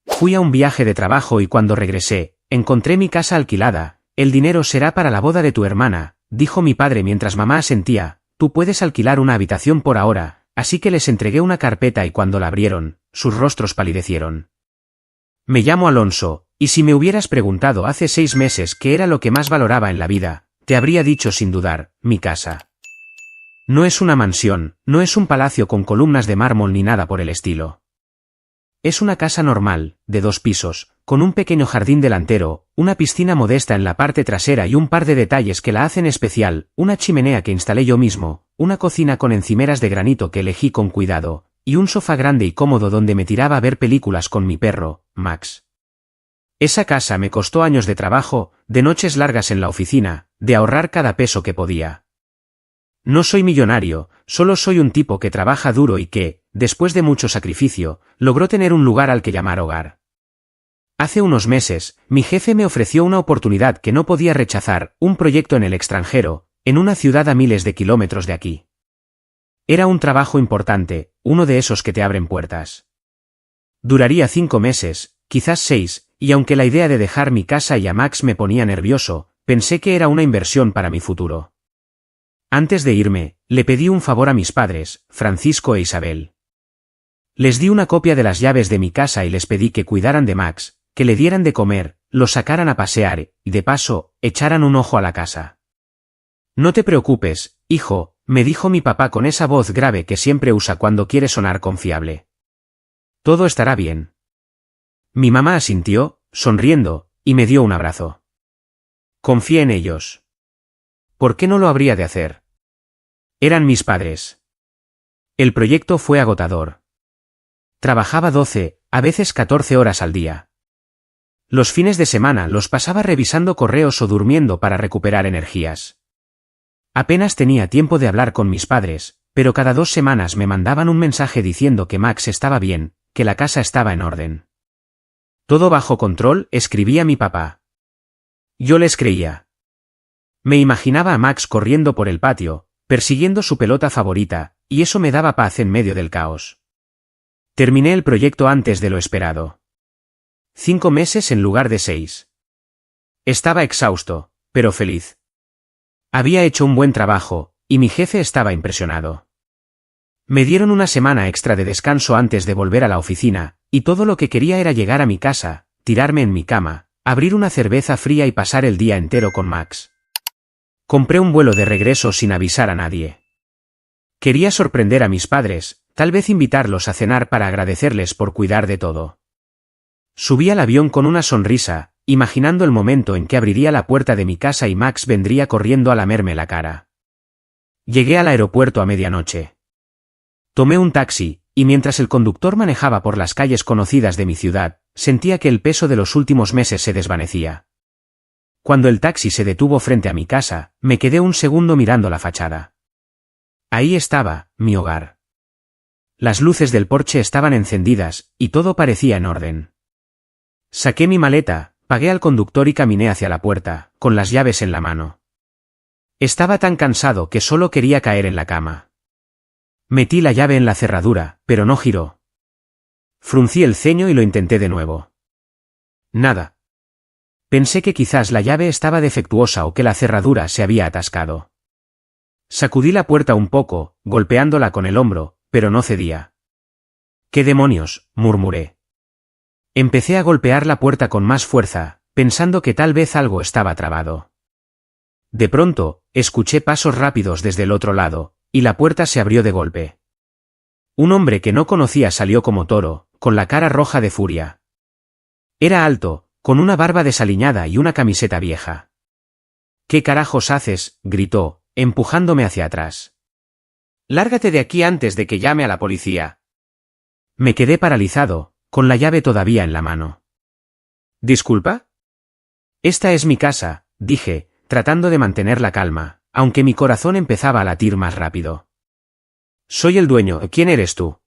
Fui a un viaje de trabajo y cuando regresé, encontré mi casa alquilada. El dinero será para la boda de tu hermana, dijo mi padre mientras mamá asentía. Tú puedes alquilar una habitación por ahora, así que les entregué una carpeta y cuando la abrieron, sus rostros palidecieron. Me llamo Alonso, y si me hubieras preguntado hace 6 meses qué era lo que más valoraba en la vida, te habría dicho sin dudar, mi casa. No es una mansión, no es un palacio con columnas de mármol ni nada por el estilo. Es una casa normal, de 2 pisos, con un pequeño jardín delantero, una piscina modesta en la parte trasera y un par de detalles que la hacen especial, una chimenea que instalé yo mismo, una cocina con encimeras de granito que elegí con cuidado, y un sofá grande y cómodo donde me tiraba a ver películas con mi perro, Max. Esa casa me costó años de trabajo, de noches largas en la oficina, de ahorrar cada peso que podía. No soy millonario, solo soy un tipo que trabaja duro y que, después de mucho sacrificio, logró tener un lugar al que llamar hogar. Hace unos meses, mi jefe me ofreció una oportunidad que no podía rechazar, un proyecto en el extranjero, en una ciudad a miles de kilómetros de aquí. Era un trabajo importante, uno de esos que te abren puertas. Duraría 5 meses, quizás 6, y aunque la idea de dejar mi casa y a Max me ponía nervioso, pensé que era una inversión para mi futuro. Antes de irme, le pedí un favor a mis padres, Francisco e Isabel. Les di una copia de las llaves de mi casa y les pedí que cuidaran de Max, que le dieran de comer, lo sacaran a pasear, y de paso, echaran un ojo a la casa. No te preocupes, hijo, me dijo mi papá con esa voz grave que siempre usa cuando quiere sonar confiable. Todo estará bien. Mi mamá asintió, sonriendo, y me dio un abrazo. Confié en ellos. ¿Por qué no lo habría de hacer? Eran mis padres. El proyecto fue agotador. Trabajaba 12, a veces 14 horas al día. Los fines de semana los pasaba revisando correos o durmiendo para recuperar energías. Apenas tenía tiempo de hablar con mis padres, pero cada 2 semanas me mandaban un mensaje diciendo que Max estaba bien, que la casa estaba en orden. Todo bajo control, escribía mi papá. Yo les creía. Me imaginaba a Max corriendo por el patio, persiguiendo su pelota favorita, y eso me daba paz en medio del caos. Terminé el proyecto antes de lo esperado. 5 meses en lugar de 6. Estaba exhausto, pero feliz. Había hecho un buen trabajo, y mi jefe estaba impresionado. Me dieron una semana extra de descanso antes de volver a la oficina, y todo lo que quería era llegar a mi casa, tirarme en mi cama, abrir una cerveza fría y pasar el día entero con Max. Compré un vuelo de regreso sin avisar a nadie. Quería sorprender a mis padres, tal vez invitarlos a cenar para agradecerles por cuidar de todo. Subí al avión con una sonrisa, imaginando el momento en que abriría la puerta de mi casa y Max vendría corriendo a lamerme la cara. Llegué al aeropuerto a medianoche. Tomé un taxi, y mientras el conductor manejaba por las calles conocidas de mi ciudad, sentía que el peso de los últimos meses se desvanecía. Cuando el taxi se detuvo frente a mi casa, me quedé un segundo mirando la fachada. Ahí estaba, mi hogar. Las luces del porche estaban encendidas, y todo parecía en orden. Saqué mi maleta, pagué al conductor y caminé hacia la puerta, con las llaves en la mano. Estaba tan cansado que solo quería caer en la cama. Metí la llave en la cerradura, pero no giró. Fruncí el ceño y lo intenté de nuevo. Nada. Pensé que quizás la llave estaba defectuosa o que la cerradura se había atascado. Sacudí la puerta un poco, golpeándola con el hombro, pero no cedía. «¿Qué demonios?», murmuré. Empecé a golpear la puerta con más fuerza, pensando que tal vez algo estaba trabado. De pronto, escuché pasos rápidos desde el otro lado, y la puerta se abrió de golpe. Un hombre que no conocía salió como toro, con la cara roja de furia. Era alto, con una barba desaliñada y una camiseta vieja. «¿Qué carajos haces?», gritó, empujándome hacia atrás. «Lárgate de aquí antes de que llame a la policía». Me quedé paralizado, con la llave todavía en la mano. «¿Disculpa?» «Esta es mi casa», dije, tratando de mantener la calma, aunque mi corazón empezaba a latir más rápido. «Soy el dueño, ¿quién eres tú?»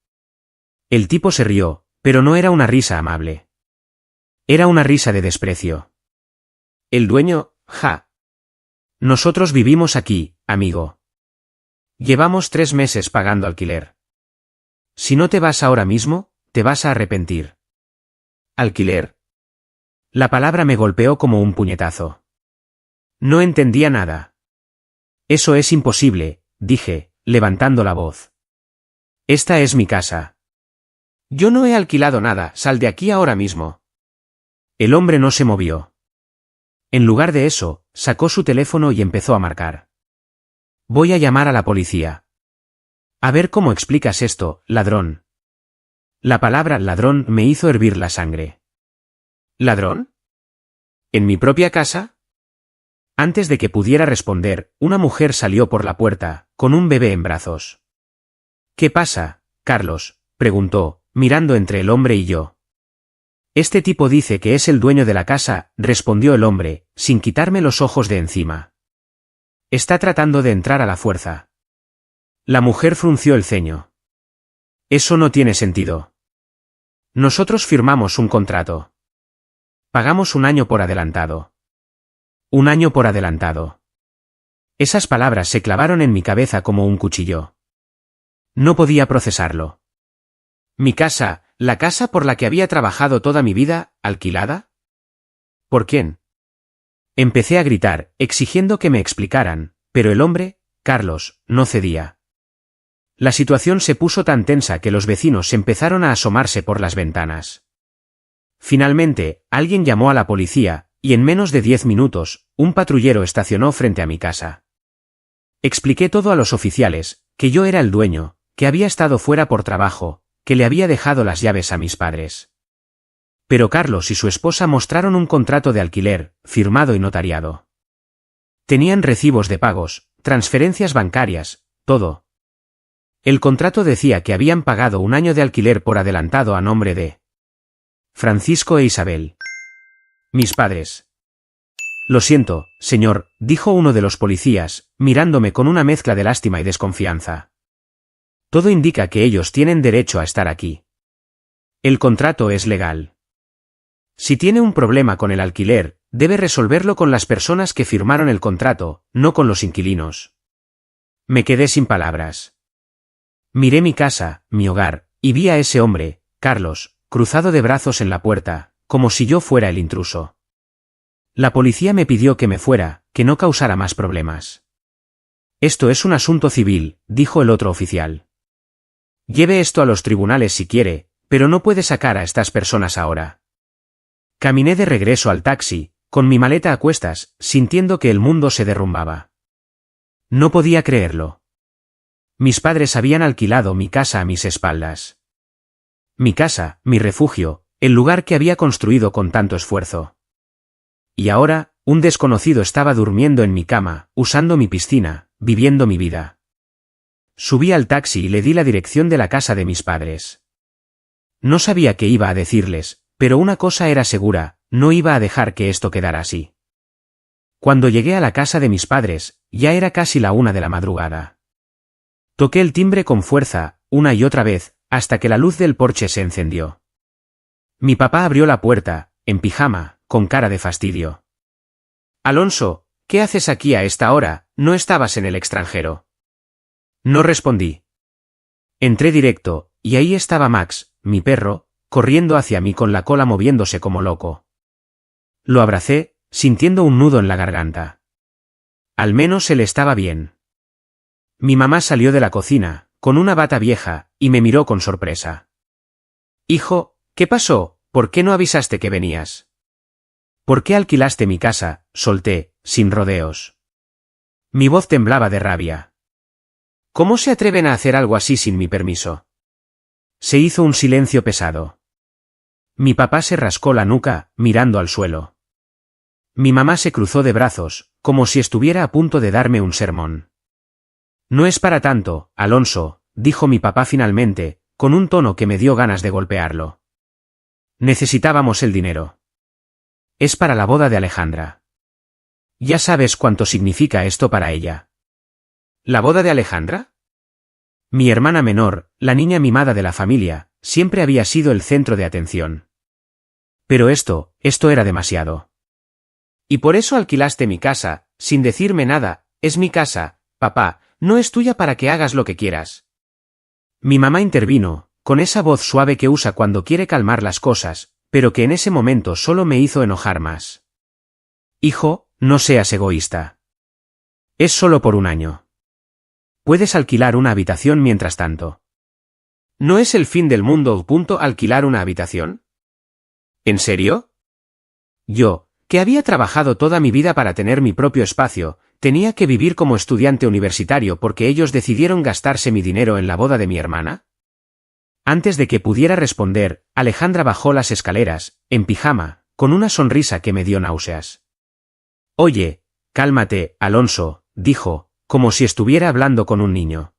El tipo se rió, pero no era una risa amable. Era una risa de desprecio. «¿El dueño? Ja. Nosotros vivimos aquí, amigo. Llevamos 3 meses pagando alquiler. Si no te vas ahora mismo, te vas a arrepentir». ¿Alquiler? La palabra me golpeó como un puñetazo. No entendía nada. Eso es imposible, dije, levantando la voz. Esta es mi casa. Yo no he alquilado nada, sal de aquí ahora mismo. El hombre no se movió. En lugar de eso, sacó su teléfono y empezó a marcar. Voy a llamar a la policía. A ver cómo explicas esto, ladrón. La palabra ladrón me hizo hervir la sangre. ¿Ladrón? ¿En mi propia casa? Antes de que pudiera responder, una mujer salió por la puerta, con un bebé en brazos. ¿Qué pasa, Carlos?, preguntó, mirando entre el hombre y yo. Este tipo dice que es el dueño de la casa, respondió el hombre, sin quitarme los ojos de encima. Está tratando de entrar a la fuerza. La mujer frunció el ceño. Eso no tiene sentido. Nosotros firmamos un contrato. Pagamos 1 año por adelantado. 1 año por adelantado. Esas palabras se clavaron en mi cabeza como un cuchillo. No podía procesarlo. Mi casa, la casa por la que había trabajado toda mi vida, ¿alquilada? ¿Por quién? Empecé a gritar, exigiendo que me explicaran, pero el hombre, Carlos, no cedía. La situación se puso tan tensa que los vecinos empezaron a asomarse por las ventanas. Finalmente, alguien llamó a la policía, y en menos de 10 minutos, un patrullero estacionó frente a mi casa. Expliqué todo a los oficiales, que yo era el dueño, que había estado fuera por trabajo, que le había dejado las llaves a mis padres. Pero Carlos y su esposa mostraron un contrato de alquiler, firmado y notariado. Tenían recibos de pagos, transferencias bancarias, todo. El contrato decía que habían pagado 1 año de alquiler por adelantado a nombre de Francisco e Isabel. Mis padres. Lo siento, señor, dijo uno de los policías, mirándome con una mezcla de lástima y desconfianza. Todo indica que ellos tienen derecho a estar aquí. El contrato es legal. Si tiene un problema con el alquiler, debe resolverlo con las personas que firmaron el contrato, no con los inquilinos. Me quedé sin palabras. Miré mi casa, mi hogar, y vi a ese hombre, Carlos, cruzado de brazos en la puerta, como si yo fuera el intruso. La policía me pidió que me fuera, que no causara más problemas. Esto es un asunto civil, dijo el otro oficial. Lleve esto a los tribunales si quiere, pero no puede sacar a estas personas ahora. Caminé de regreso al taxi, con mi maleta a cuestas, sintiendo que el mundo se derrumbaba. No podía creerlo. Mis padres habían alquilado mi casa a mis espaldas. Mi casa, mi refugio, el lugar que había construido con tanto esfuerzo. Y ahora, un desconocido estaba durmiendo en mi cama, usando mi piscina, viviendo mi vida. Subí al taxi y le di la dirección de la casa de mis padres. No sabía qué iba a decirles, pero una cosa era segura, no iba a dejar que esto quedara así. Cuando llegué a la casa de mis padres, ya era casi la 1 de la madrugada. Toqué el timbre con fuerza, una y otra vez, hasta que la luz del porche se encendió. Mi papá abrió la puerta, en pijama, con cara de fastidio. Alonso, ¿qué haces aquí a esta hora? ¿No estabas en el extranjero? No respondí. Entré directo, y ahí estaba Max, mi perro, corriendo hacia mí con la cola moviéndose como loco. Lo abracé, sintiendo un nudo en la garganta. Al menos él estaba bien. Mi mamá salió de la cocina, con una bata vieja, y me miró con sorpresa. Hijo, ¿qué pasó? ¿Por qué no avisaste que venías? ¿Por qué alquilaste mi casa? Solté, sin rodeos. Mi voz temblaba de rabia. ¿Cómo se atreven a hacer algo así sin mi permiso? Se hizo un silencio pesado. Mi papá se rascó la nuca, mirando al suelo. Mi mamá se cruzó de brazos, como si estuviera a punto de darme un sermón. No es para tanto, Alonso, dijo mi papá finalmente, con un tono que me dio ganas de golpearlo. Necesitábamos el dinero. Es para la boda de Alejandra. Ya sabes cuánto significa esto para ella. ¿La boda de Alejandra? Mi hermana menor, la niña mimada de la familia, siempre había sido el centro de atención. Pero esto era demasiado. Y por eso alquilaste mi casa, sin decirme nada, es mi casa, papá, no es tuya para que hagas lo que quieras. Mi mamá intervino, con esa voz suave que usa cuando quiere calmar las cosas, pero que en ese momento solo me hizo enojar más. Hijo, no seas egoísta. Es solo por un año. Puedes alquilar una habitación mientras tanto. ¿No es el fin del mundo, alquilar una habitación? ¿En serio? Yo, que había trabajado toda mi vida para tener mi propio espacio, tenía que vivir como estudiante universitario porque ellos decidieron gastarse mi dinero en la boda de mi hermana. Antes de que pudiera responder, Alejandra bajó las escaleras, en pijama, con una sonrisa que me dio náuseas. Oye, cálmate, Alonso, dijo, como si estuviera hablando con un niño.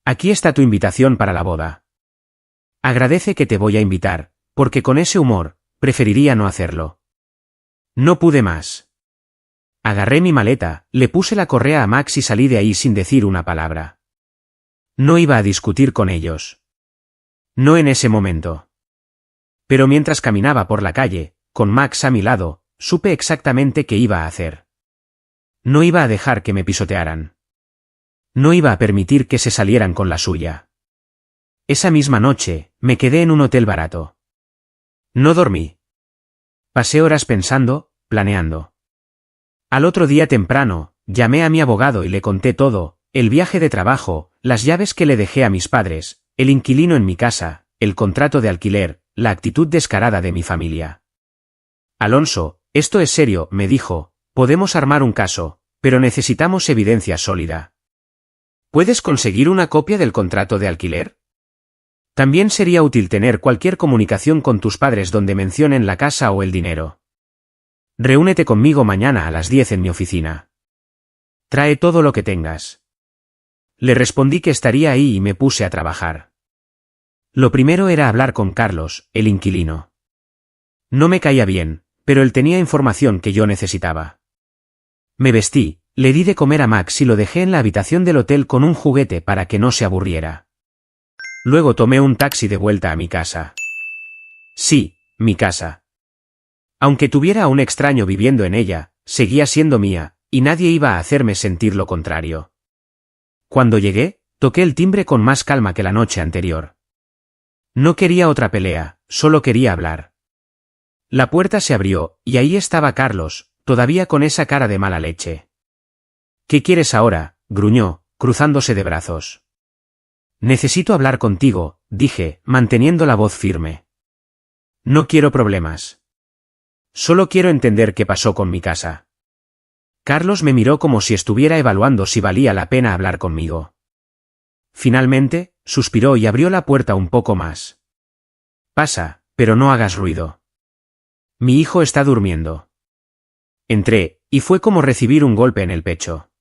Aquí está tu invitación para la boda. Agradece que te voy a invitar, porque con ese humor, preferiría no hacerlo. No pude más. Agarré mi maleta, le puse la correa a Max y salí de ahí sin decir una palabra. No iba a discutir con ellos. No en ese momento. Pero mientras caminaba por la calle, con Max a mi lado, supe exactamente qué iba a hacer. No iba a dejar que me pisotearan. No iba a permitir que se salieran con la suya. Esa misma noche, me quedé en un hotel barato. No dormí. Pasé horas pensando, planeando. Al otro día temprano, llamé a mi abogado y le conté todo, el viaje de trabajo, las llaves que le dejé a mis padres, el inquilino en mi casa, el contrato de alquiler, la actitud descarada de mi familia. Alonso, esto es serio, me dijo, podemos armar un caso, pero necesitamos evidencia sólida. ¿Puedes conseguir una copia del contrato de alquiler? También sería útil tener cualquier comunicación con tus padres donde mencionen la casa o el dinero. Reúnete conmigo mañana a las 10 en mi oficina. Trae todo lo que tengas. Le respondí que estaría ahí y me puse a trabajar. Lo primero era hablar con Carlos, el inquilino. No me caía bien, pero él tenía información que yo necesitaba. Me vestí, le di de comer a Max y lo dejé en la habitación del hotel con un juguete para que no se aburriera. Luego tomé un taxi de vuelta a mi casa. Sí, mi casa. Aunque tuviera a un extraño viviendo en ella, seguía siendo mía, y nadie iba a hacerme sentir lo contrario. Cuando llegué, toqué el timbre con más calma que la noche anterior. No quería otra pelea, solo quería hablar. La puerta se abrió, y ahí estaba Carlos, todavía con esa cara de mala leche. ¿Qué quieres ahora?, gruñó, cruzándose de brazos. Necesito hablar contigo, dije, manteniendo la voz firme. No quiero problemas. Solo quiero entender qué pasó con mi casa. Carlos me miró como si estuviera evaluando si valía la pena hablar conmigo. Finalmente, suspiró y abrió la puerta un poco más. Pasa, pero no hagas ruido. Mi hijo está durmiendo. Entré, y fue como recibir un golpe en el pecho.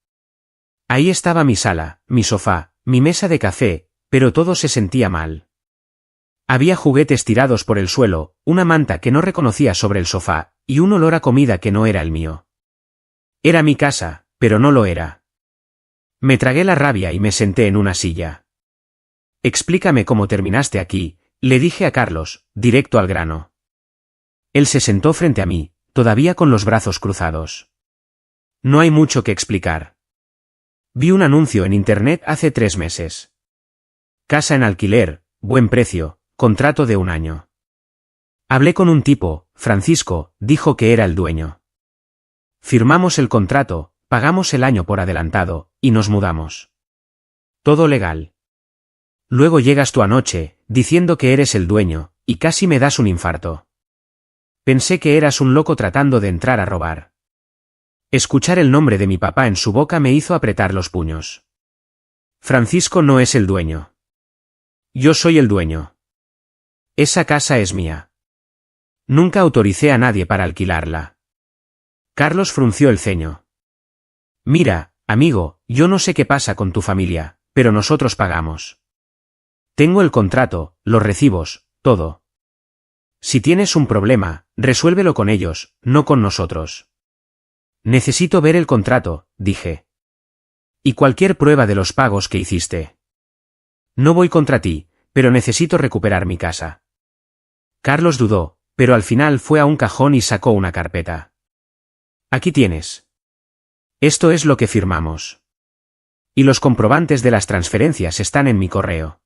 Ahí estaba mi sala, mi sofá, mi mesa de café, pero todo se sentía mal. Había juguetes tirados por el suelo, una manta que no reconocía sobre el sofá, y un olor a comida que no era el mío. Era mi casa, pero no lo era. Me tragué la rabia y me senté en una silla. Explícame cómo terminaste aquí, le dije a Carlos, directo al grano. Él se sentó frente a mí, todavía con los brazos cruzados. No hay mucho que explicar. Vi un anuncio en internet hace 3 meses. Casa en alquiler, buen precio. Contrato de 1 año. Hablé con un tipo, Francisco, dijo que era el dueño. Firmamos el contrato, pagamos el año por adelantado, y nos mudamos. Todo legal. Luego llegas tú anoche, diciendo que eres el dueño, y casi me das un infarto. Pensé que eras un loco tratando de entrar a robar. Escuchar el nombre de mi papá en su boca me hizo apretar los puños. Francisco no es el dueño. Yo soy el dueño. Esa casa es mía. Nunca autoricé a nadie para alquilarla. Carlos frunció el ceño. Mira, amigo, yo no sé qué pasa con tu familia, pero nosotros pagamos. Tengo el contrato, los recibos, todo. Si tienes un problema, resuélvelo con ellos, no con nosotros. Necesito ver el contrato, dije. Y cualquier prueba de los pagos que hiciste. No voy contra ti, pero necesito recuperar mi casa. Carlos dudó, pero al final fue a un cajón y sacó una carpeta. Aquí tienes. Esto es lo que firmamos. Y los comprobantes de las transferencias están en mi correo.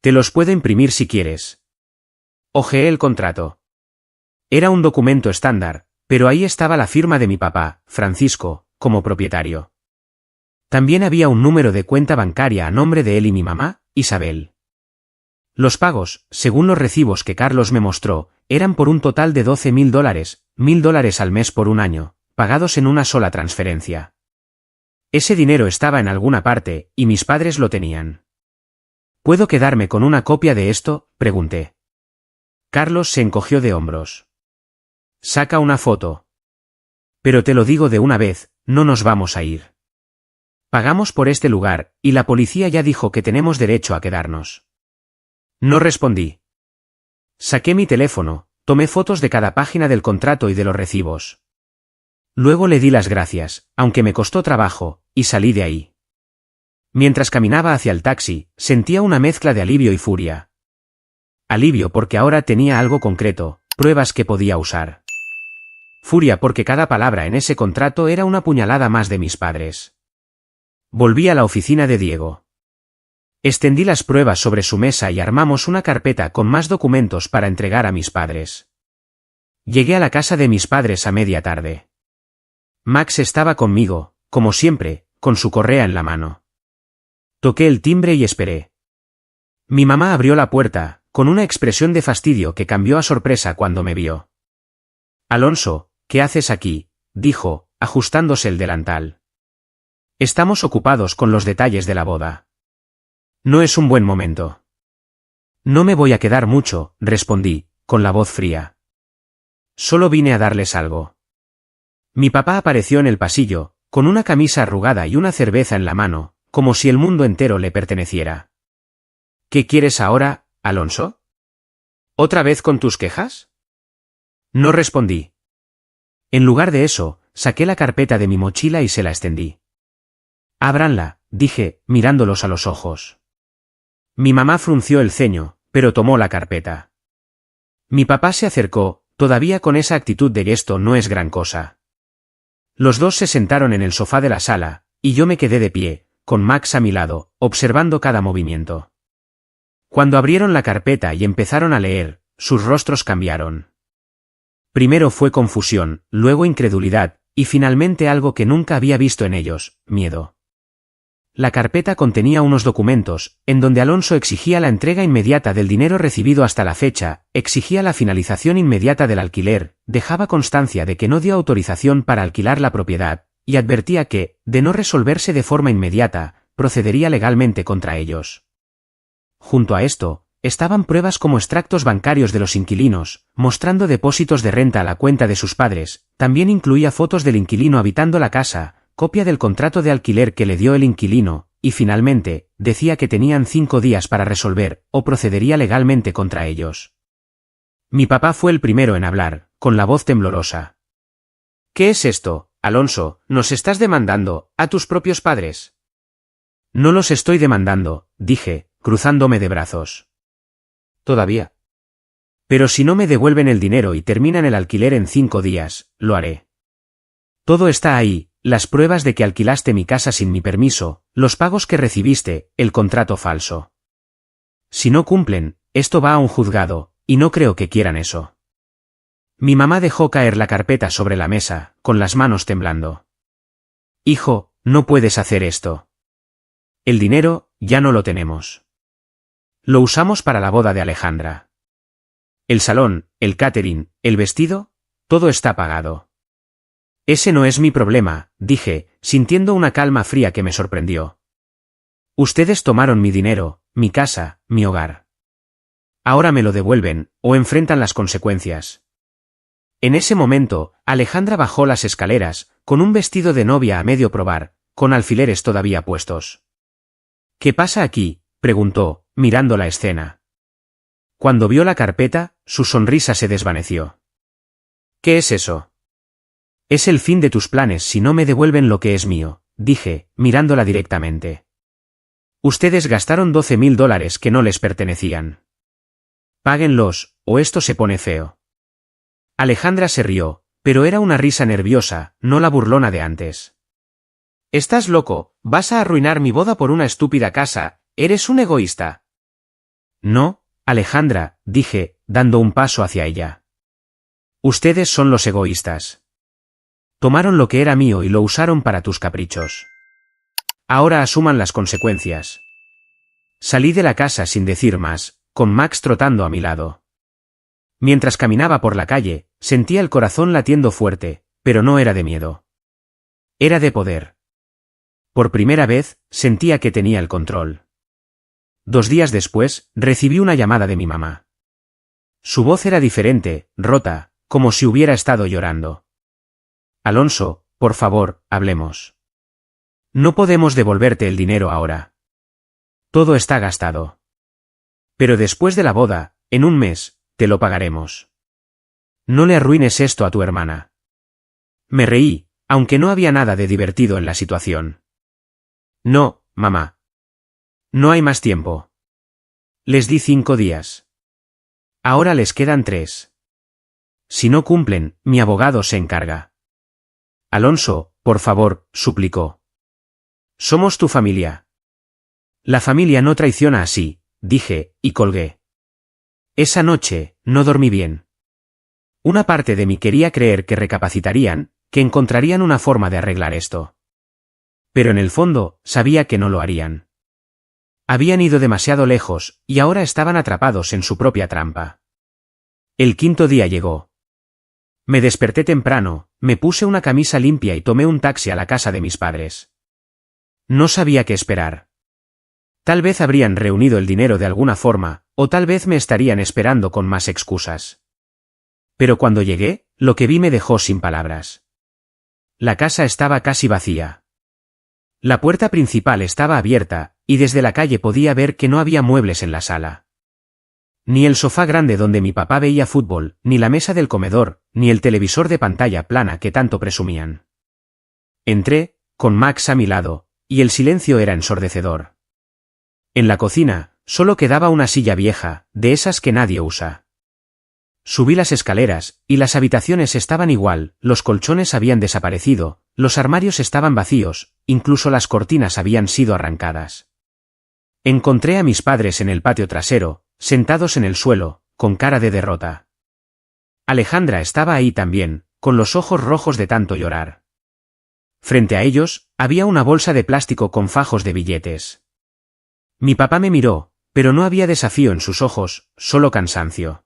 Te los puedo imprimir si quieres. Hojeé el contrato. Era un documento estándar, pero ahí estaba la firma de mi papá, Francisco, como propietario. También había un número de cuenta bancaria a nombre de él y mi mamá, Isabel. Los pagos, según los recibos que Carlos me mostró, eran por un total de $12.000, $1.000 al mes por un año, pagados en una sola transferencia. Ese dinero estaba en alguna parte, y mis padres lo tenían. ¿Puedo quedarme con una copia de esto?, pregunté. Carlos se encogió de hombros. Saca una foto. Pero te lo digo de una vez, no nos vamos a ir. Pagamos por este lugar, y la policía ya dijo que tenemos derecho a quedarnos. No respondí. Saqué mi teléfono, tomé fotos de cada página del contrato y de los recibos. Luego le di las gracias, aunque me costó trabajo, y salí de ahí. Mientras caminaba hacia el taxi, sentía una mezcla de alivio y furia. Alivio porque ahora tenía algo concreto, pruebas que podía usar. Furia porque cada palabra en ese contrato era una puñalada más de mis padres. Volví a la oficina de Diego. Extendí las pruebas sobre su mesa y armamos una carpeta con más documentos para entregar a mis padres. Llegué a la casa de mis padres a media tarde. Max estaba conmigo, como siempre, con su correa en la mano. Toqué el timbre y esperé. Mi mamá abrió la puerta, con una expresión de fastidio que cambió a sorpresa cuando me vio. Alonso, ¿qué haces aquí?, dijo, ajustándose el delantal. Estamos ocupados con los detalles de la boda. No es un buen momento. No me voy a quedar mucho, respondí, con la voz fría. Solo vine a darles algo. Mi papá apareció en el pasillo, con una camisa arrugada y una cerveza en la mano, como si el mundo entero le perteneciera. ¿Qué quieres ahora, Alonso? ¿Otra vez con tus quejas? No respondí. En lugar de eso, saqué la carpeta de mi mochila y se la extendí. Ábranla, dije, mirándolos a los ojos. Mi mamá frunció el ceño, pero tomó la carpeta. Mi papá se acercó, todavía con esa actitud de esto no es gran cosa. Los dos se sentaron en el sofá de la sala, y yo me quedé de pie, con Max a mi lado, observando cada movimiento. Cuando abrieron la carpeta y empezaron a leer, sus rostros cambiaron. Primero fue confusión, luego incredulidad, y finalmente algo que nunca había visto en ellos, miedo. La carpeta contenía unos documentos, en donde Alonso exigía la entrega inmediata del dinero recibido hasta la fecha, exigía la finalización inmediata del alquiler, dejaba constancia de que no dio autorización para alquilar la propiedad, y advertía que, de no resolverse de forma inmediata, procedería legalmente contra ellos. Junto a esto, estaban pruebas como extractos bancarios de los inquilinos, mostrando depósitos de renta a la cuenta de sus padres, también incluía fotos del inquilino habitando la casa, copia del contrato de alquiler que le dio el inquilino, y finalmente, decía que tenían 5 días para resolver, o procedería legalmente contra ellos. Mi papá fue el primero en hablar, con la voz temblorosa. ¿Qué es esto, Alonso? ¿Nos estás demandando, a tus propios padres? No los estoy demandando, dije, cruzándome de brazos. Todavía. Pero si no me devuelven el dinero y terminan el alquiler en 5 días, lo haré. Todo está ahí. Las pruebas de que alquilaste mi casa sin mi permiso, los pagos que recibiste, el contrato falso. Si no cumplen, esto va a un juzgado, y no creo que quieran eso. Mi mamá dejó caer la carpeta sobre la mesa, con las manos temblando. Hijo, no puedes hacer esto. El dinero, ya no lo tenemos. Lo usamos para la boda de Alejandra. El salón, el catering, el vestido, todo está pagado. Ese no es mi problema, dije, sintiendo una calma fría que me sorprendió. Ustedes tomaron mi dinero, mi casa, mi hogar. Ahora me lo devuelven, o enfrentan las consecuencias. En ese momento, Alejandra bajó las escaleras, con un vestido de novia a medio probar, con alfileres todavía puestos. ¿Qué pasa aquí?, preguntó, mirando la escena. Cuando vio la carpeta, su sonrisa se desvaneció. ¿Qué es eso? Es el fin de tus planes si no me devuelven lo que es mío, dije, mirándola directamente. Ustedes gastaron $12.000 que no les pertenecían. Páguenlos, o esto se pone feo. Alejandra se rió, pero era una risa nerviosa, no la burlona de antes. Estás loco, vas a arruinar mi boda por una estúpida casa, eres un egoísta. No, Alejandra, dije, dando un paso hacia ella. Ustedes son los egoístas. Tomaron lo que era mío y lo usaron para tus caprichos. Ahora asuman las consecuencias. Salí de la casa sin decir más, con Max trotando a mi lado. Mientras caminaba por la calle, sentía el corazón latiendo fuerte, pero no era de miedo. Era de poder. Por primera vez, sentía que tenía el control. 2 días después, recibí una llamada de mi mamá. Su voz era diferente, rota, como si hubiera estado llorando. Alonso, por favor, hablemos. No podemos devolverte el dinero ahora. Todo está gastado. Pero después de la boda, en 1 mes, te lo pagaremos. No le arruines esto a tu hermana. Me reí, aunque no había nada de divertido en la situación. No, mamá. No hay más tiempo. Les di 5 días. Ahora les quedan 3. Si no cumplen, mi abogado se encarga. Alonso, por favor, suplicó. Somos tu familia. La familia no traiciona así, dije, y colgué. Esa noche, no dormí bien. Una parte de mí quería creer que recapacitarían, que encontrarían una forma de arreglar esto. Pero en el fondo, sabía que no lo harían. Habían ido demasiado lejos, y ahora estaban atrapados en su propia trampa. El 5.º día llegó. Me desperté temprano, me puse una camisa limpia y tomé un taxi a la casa de mis padres. No sabía qué esperar. Tal vez habrían reunido el dinero de alguna forma, o tal vez me estarían esperando con más excusas. Pero cuando llegué, lo que vi me dejó sin palabras. La casa estaba casi vacía. La puerta principal estaba abierta, y desde la calle podía ver que no había muebles en la sala. Ni el sofá grande donde mi papá veía fútbol, ni la mesa del comedor, ni el televisor de pantalla plana que tanto presumían. Entré, con Max a mi lado, y el silencio era ensordecedor. En la cocina, solo quedaba una silla vieja, de esas que nadie usa. Subí las escaleras, y las habitaciones estaban igual, los colchones habían desaparecido, los armarios estaban vacíos, incluso las cortinas habían sido arrancadas. Encontré a mis padres en el patio trasero, sentados en el suelo, con cara de derrota. Alejandra estaba ahí también, con los ojos rojos de tanto llorar. Frente a ellos, había una bolsa de plástico con fajos de billetes. Mi papá me miró, pero no había desafío en sus ojos, solo cansancio.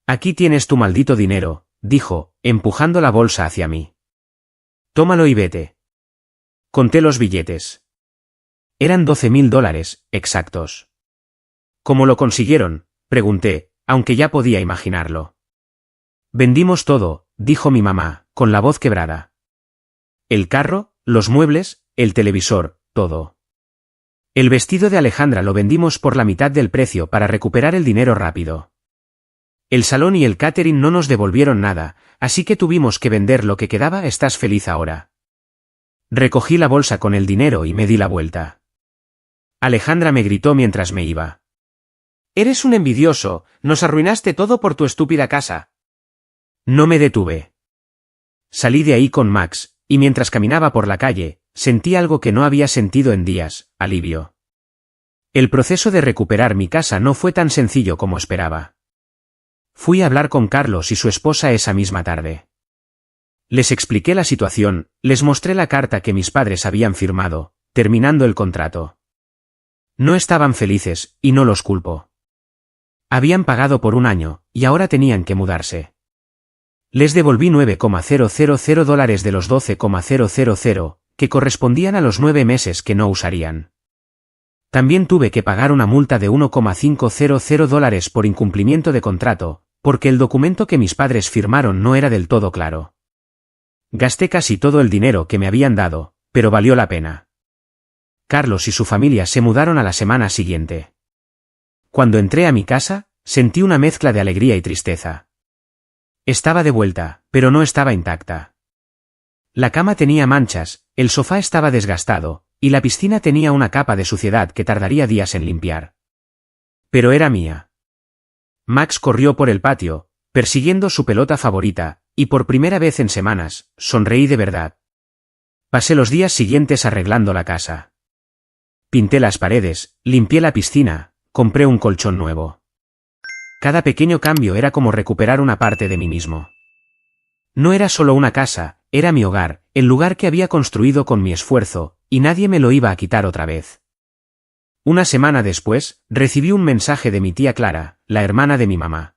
Aquí tienes tu maldito dinero, dijo, empujando la bolsa hacia mí. Tómalo y vete. Conté los billetes. Eran $12.000, exactos. ¿Cómo lo consiguieron?, pregunté, aunque ya podía imaginarlo. Vendimos todo, dijo mi mamá, con la voz quebrada. El carro, los muebles, el televisor, todo. El vestido de Alejandra lo vendimos por la mitad del precio para recuperar el dinero rápido. El salón y el catering no nos devolvieron nada, así que tuvimos que vender lo que quedaba. ¿Estás feliz ahora? Recogí la bolsa con el dinero y me di la vuelta. Alejandra me gritó mientras me iba. Eres un envidioso, nos arruinaste todo por tu estúpida casa. No me detuve. Salí de ahí con Max, y mientras caminaba por la calle, sentí algo que no había sentido en días, alivio. El proceso de recuperar mi casa no fue tan sencillo como esperaba. Fui a hablar con Carlos y su esposa esa misma tarde. Les expliqué la situación, les mostré la carta que mis padres habían firmado, terminando el contrato. No estaban felices, y no los culpo. Habían pagado por 1 año, y ahora tenían que mudarse. Les devolví $9,000 de los $12,000, que correspondían a los 9 meses que no usarían. También tuve que pagar una multa de $1,500 por incumplimiento de contrato, porque el documento que mis padres firmaron no era del todo claro. Gasté casi todo el dinero que me habían dado, pero valió la pena. Carlos y su familia se mudaron a la semana siguiente. Cuando entré a mi casa, sentí una mezcla de alegría y tristeza. Estaba de vuelta, pero no estaba intacta. La cama tenía manchas, el sofá estaba desgastado, y la piscina tenía una capa de suciedad que tardaría días en limpiar. Pero era mía. Max corrió por el patio, persiguiendo su pelota favorita, y por primera vez en semanas, sonreí de verdad. Pasé los días siguientes arreglando la casa. Pinté las paredes, limpié la piscina, compré un colchón nuevo. Cada pequeño cambio era como recuperar una parte de mí mismo. No era solo una casa, era mi hogar, el lugar que había construido con mi esfuerzo, y nadie me lo iba a quitar otra vez. Una semana después, recibí un mensaje de mi tía Clara, la hermana de mi mamá.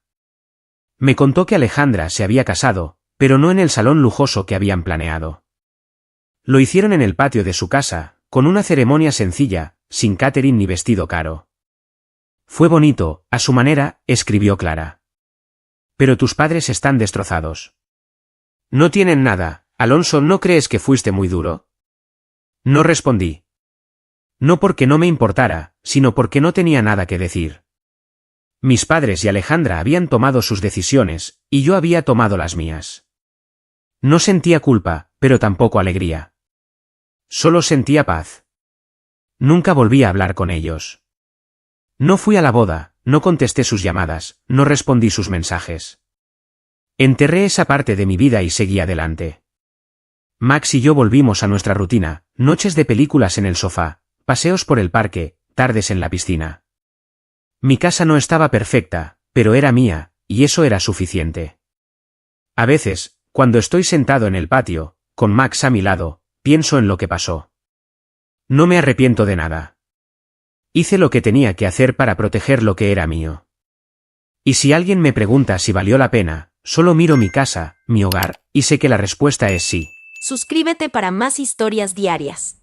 Me contó que Alejandra se había casado, pero no en el salón lujoso que habían planeado. Lo hicieron en el patio de su casa, con una ceremonia sencilla, sin catering ni vestido caro. Fue bonito, a su manera, escribió Clara. Pero tus padres están destrozados. No tienen nada. Alonso, ¿no crees que fuiste muy duro? No respondí. No porque no me importara, sino porque no tenía nada que decir. Mis padres y Alejandra habían tomado sus decisiones, y yo había tomado las mías. No sentía culpa, pero tampoco alegría. Solo sentía paz. Nunca volví a hablar con ellos. No fui a la boda, no contesté sus llamadas, no respondí sus mensajes. Enterré esa parte de mi vida y seguí adelante. Max y yo volvimos a nuestra rutina, noches de películas en el sofá, paseos por el parque, tardes en la piscina. Mi casa no estaba perfecta, pero era mía, y eso era suficiente. A veces, cuando estoy sentado en el patio, con Max a mi lado, pienso en lo que pasó. No me arrepiento de nada. Hice lo que tenía que hacer para proteger lo que era mío. Y si alguien me pregunta si valió la pena, solo miro mi casa, mi hogar, y sé que la respuesta es sí. Suscríbete para más historias diarias.